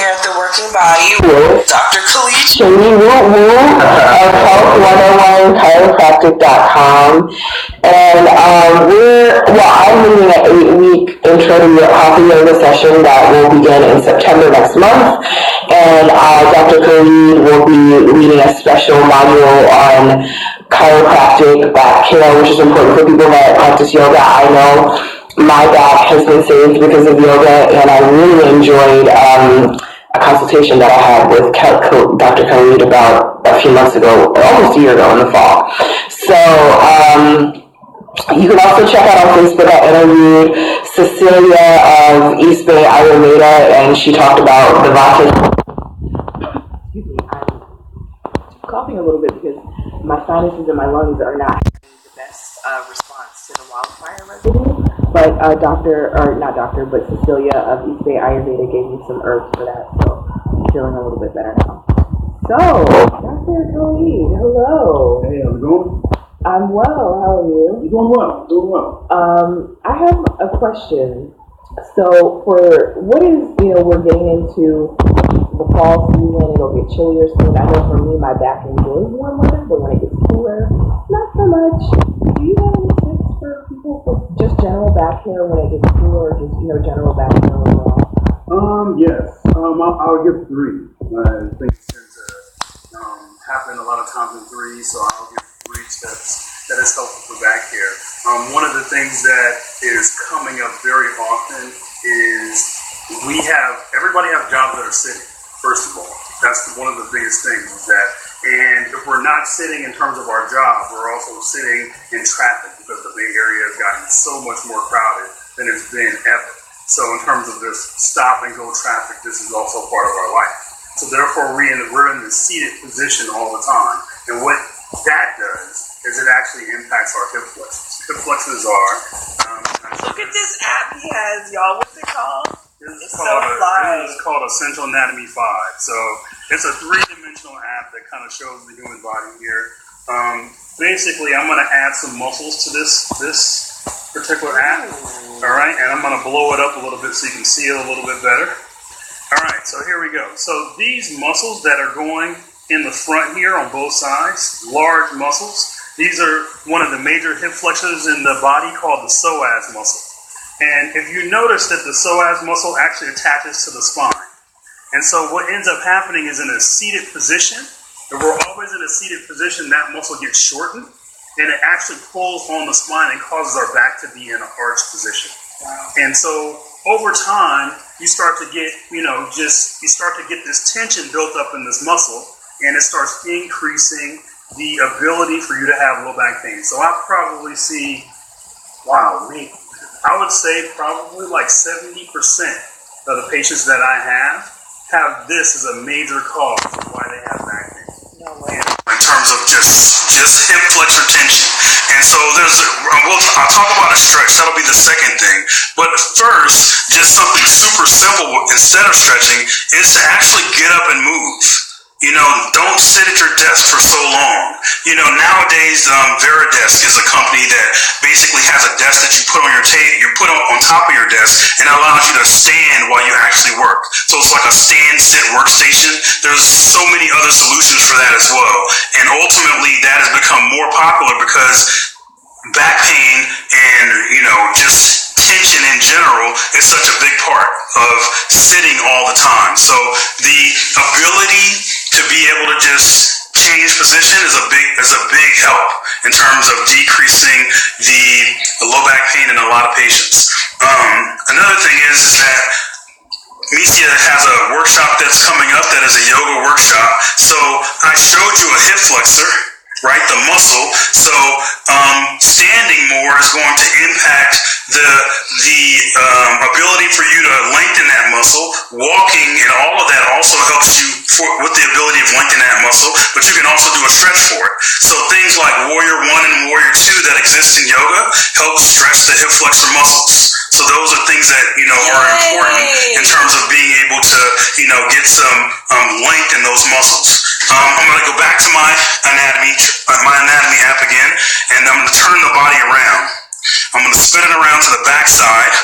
here at the Working Body with Dr. Khalid. Chaney of Health101chiropractic.com. And I'm leading an 8-week intro to Hatha Yoga session that will begin in September next month. And Dr. Khalid will be leading a special module on chiropractic BackCare, which is important for people that practice yoga. I know my back has been saved because of yoga, and I really enjoyed a consultation that I had with Dr. Khalid about a few months ago, almost a year ago in the fall. So you can also check out on Facebook. I interviewed Cecilia of East Bay Ayurveda, and she talked about the vodka. Excuse me, I'm coughing a little bit because my sinuses and my lungs are not having the best response to the wildfire residue. But Cecilia of East Bay Ayurveda gave me some herbs for that, so I'm feeling a little bit better now. So, Dr. Khalid, hello. Hey, how's it going? I'm well. How are you? Doing well. I have a question. So, we're getting into the fall season. It'll get chillier soon. I know for me, my back enjoys warm weather, but when it gets cooler, not so much. Do you have any tips for people for just general back care when it gets cooler, or just general back care overall? Yes. I'll give 3. I think it tends to happen a lot of times in 3, so I'll give 3 steps that is helpful for back care. One of the things that is coming up very often is everybody has jobs that are sitting. First of all, that's one of the biggest things is that, and if we're not sitting in terms of our job, we're also sitting in traffic because the Bay Area has gotten so much more crowded than it's been ever. So in terms of this stop and go traffic, this is also part of our life. So therefore we're in the seated position all the time. And what that does is it actually impacts our hip flexors. Hip flexors are... Look at this app he has, y'all. What's it called? It's called Essential Anatomy 5. So it's a 3-dimensional app that kind of shows the human body here. Basically, I'm going to add some muscles to this particular app. All right, and I'm going to blow it up a little bit so you can see it a little bit better. All right, so here we go. So these muscles that are going in the front here on both sides, large muscles, these are one of the major hip flexors in the body called the psoas muscle. And if you notice that the psoas muscle actually attaches to the spine. And so what ends up happening is in a seated position, if we're always in a seated position, that muscle gets shortened and it actually pulls on the spine and causes our back to be in an arched position. Wow. And so over time, you start to get, this tension built up in this muscle, and it starts increasing the ability for you to have low back pain. So I probably see, I would say probably like 70% of the patients that I have this as a major cause of why they have back pain. No way. In terms of just hip flexor tension. And so I'll talk about a stretch. That'll be the second thing. But first, just something super simple instead of stretching is to actually get up and move. Don't sit at your desk for so long. Nowadays, Veridesk is a company that basically has a desk that you put on on top of your desk and allows you to stand while you actually work. So it's like a stand-sit workstation. There's so many other solutions for that as well. And ultimately, that has become more popular because back pain and, just tension in general is such a big part of sitting all the time. So the ability to be able to just change position is a big help in terms of decreasing the low back pain in a lot of patients. Another thing is that Misia has a workshop that's coming up that is a yoga workshop. So I showed you a hip flexor, right, the muscle. So standing more is going to impact the ability for you to lengthen that muscle. Walking and all of that also helps you with the ability of lengthening that muscle, but you can also do a stretch for it. So things like Warrior 1 and Warrior 2 that exist in yoga help stretch the hip flexor muscles. So those are things that, are important in terms of being able to, get some length in those muscles. I'm going to go back to my anatomy app again, and I'm going to turn the body around. I'm going to spin it around to the back side.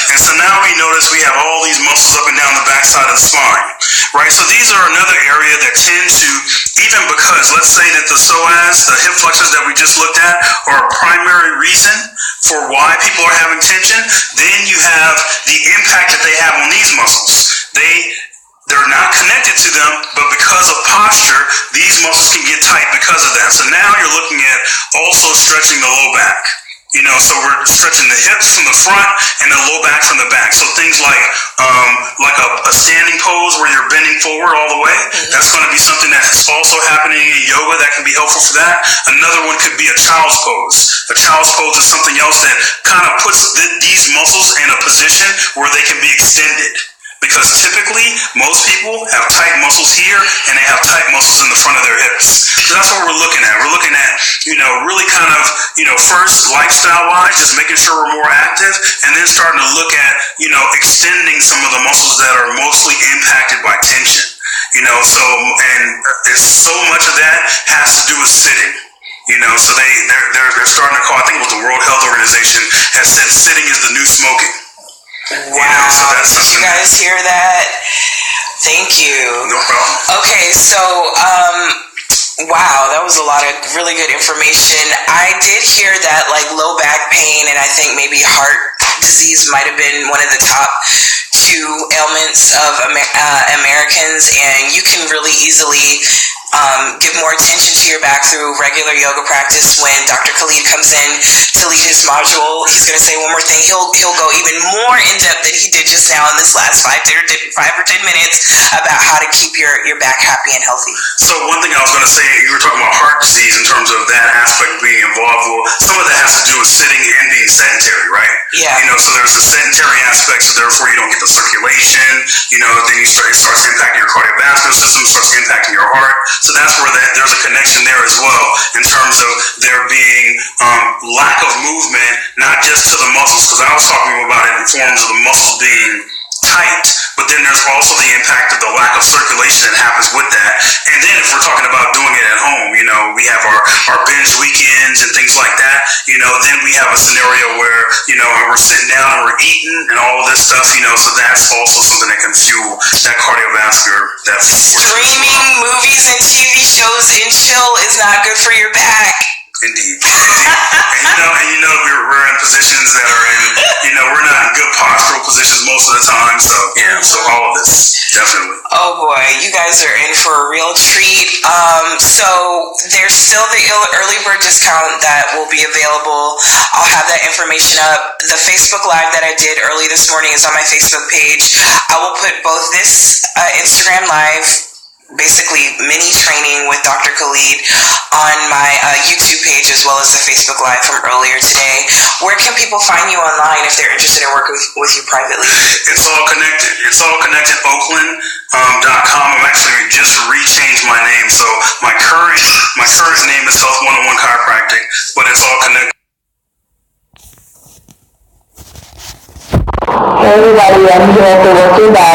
And so now we notice we have all these muscles up and down the back side of the spine, right? So these are another area that tend to, even because, let's say that the psoas, the hip flexors that we just looked at, are a primary reason for why people are having tension, then you have the impact that they have on these muscles. They're not connected to them, but because of posture, these muscles can get tight because of that. So now you're looking at also stretching the low back. So we're stretching the hips from the front and the low back from the back. So things like a standing pose where you're bending forward all the way. Mm-hmm. That's going to be something that's also happening in yoga that can be helpful for that. Another one could be a child's pose. A child's pose is something else that kind of puts these muscles in a position where they can be extended. Because typically, most people have tight muscles here and they have tight muscles in the front of their hips. So that's what we're looking at. We're looking at, really kind of, first lifestyle-wise, just making sure we're more active, and then starting to look at, extending some of the muscles that are mostly impacted by tension. And so much of that has to do with sitting. So they're starting to call, I think it was the World Health Organization has said sitting is the new smoking. Wow. So that's did you guys hear that? Thank you. No problem. Okay, so, wow, that was a lot of really good information. I did hear that, low back pain and I think maybe heart disease might have been one of the top two ailments of Americans, and you can really easily give more attention to your back through regular yoga practice. When Dr. Khalid comes in to lead his module, he's going to say one more thing. He'll go even more in depth than he did just now in this last 5 or 10 minutes about how to keep your back happy and healthy. So one thing I was going to say, you were talking about heart disease in terms of that aspect being involved. Well, some of that has to do with sitting and being sedentary, right? Yeah. So there's a sedentary aspect, so therefore you don't get the circulation. Then it starts impacting your cardiovascular system, starts impacting your heart. So that's where there's a connection there as well in terms of there being lack of movement, not just to the muscles, because I was talking about it in forms of the muscles being tight, but then there's also the impact of the lack of circulation that happens with that. And then if we're talking about doing it at home, we have our binge weekends and things like that, then we have a scenario where, we're sitting down and we're eating and all of this stuff, so that's also something that can fuel that cardiovascular, that streaming movies and TV shows in chill is not good for your back. Indeed. And we're in positions that are in, we're not in good postural positions most of the time. So, so all of this, definitely. Oh boy, you guys are in for a real treat. So there's still the early bird discount that will be available. I'll have that information up. The Facebook Live that I did early this morning is on my Facebook page. I will put both this Instagram Live, basically mini training with Dr. Khalid, on my YouTube page as well as the Facebook Live from earlier today. Where can people find you online if they're interested in working with you privately? It's all connected. Oakland.com. I'm actually just rechanged my name, so my current name is Health 101 Chiropractic, but it's all connected. Hey everybody, I'm here at the working bag.